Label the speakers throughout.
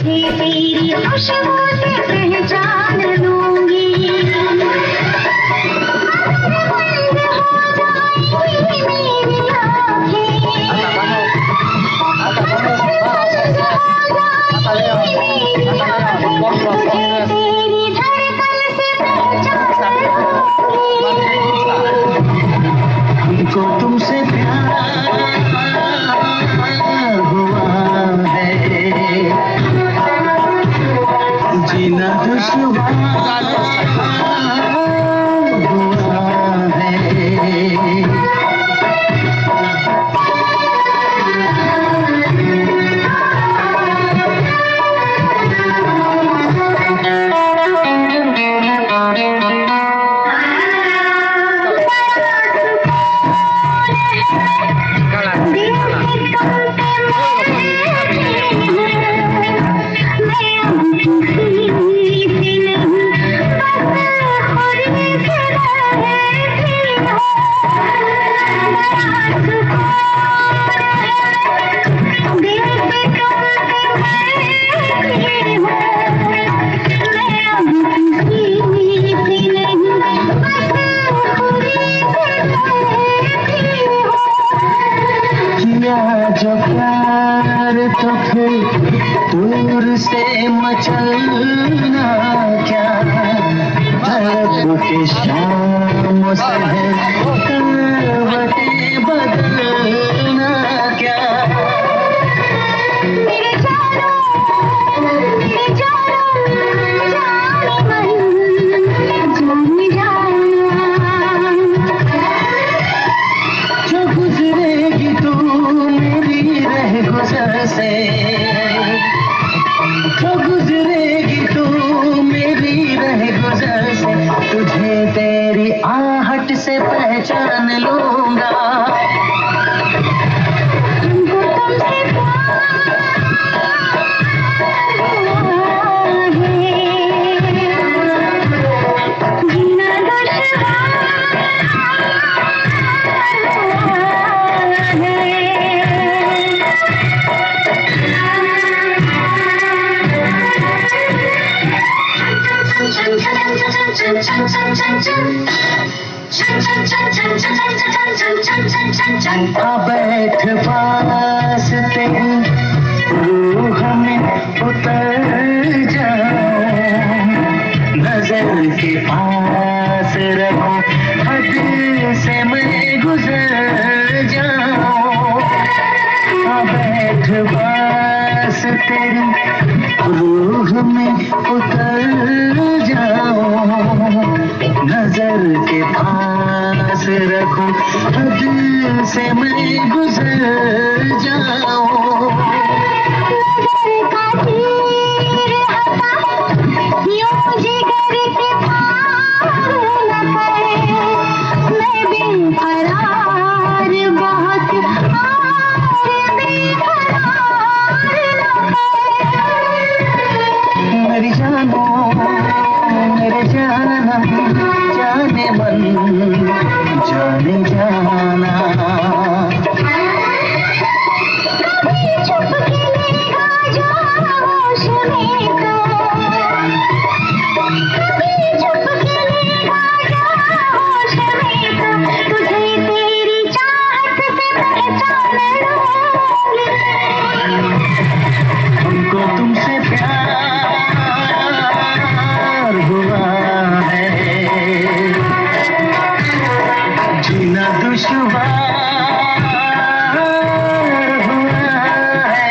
Speaker 1: तेरी खुशबू से पहचान लूंगी।
Speaker 2: हमको तुमसे प्यार हुआ है, जीना दुश्वार हुआ है। जो प्यार तो फिर दूर से मचलना क्या, धड़क के शाम सहर करवटें बदलना क्या।
Speaker 1: मेरे जानो
Speaker 2: जो गुजरेगी तू मेरी रह गुजर से, जो गुजरेगी तू मेरी रह गुजर से, तुझे तेरी आहट से पहचान लूंगा।
Speaker 1: हमको तुमसे जीना
Speaker 2: बैठ पास तेरी रूह में उतर जाऊं, नजर के पास रखूं, हद से मैं गुजर जाऊं। बैठ पास तेरी रूह में उतर जाऊं, नजर के पास रखूं, हद से मैं गुजर जाऊं। मेरी जानो मेरे जाना जाने मन जाने जाना,
Speaker 1: कभी छुप के लेगा जो होश में तो, कभी छुप के लेगा जो होश में तो, तुझे तेरी चाहत से पहचान लूंगी।
Speaker 2: हमको तुमसे प्यार हुआ है, जीना दुश्वार हुआ है।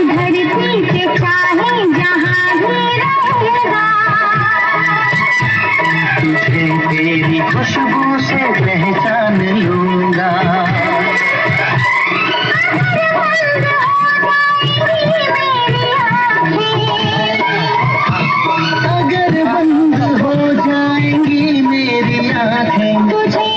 Speaker 1: धरती पे चाहे जहाँ भी रहेगा,
Speaker 2: तुझे तेरी खुशबू से पहचान लूंगा। अगर बंद हो जाएंगी मेरी आँखें,
Speaker 1: तुझे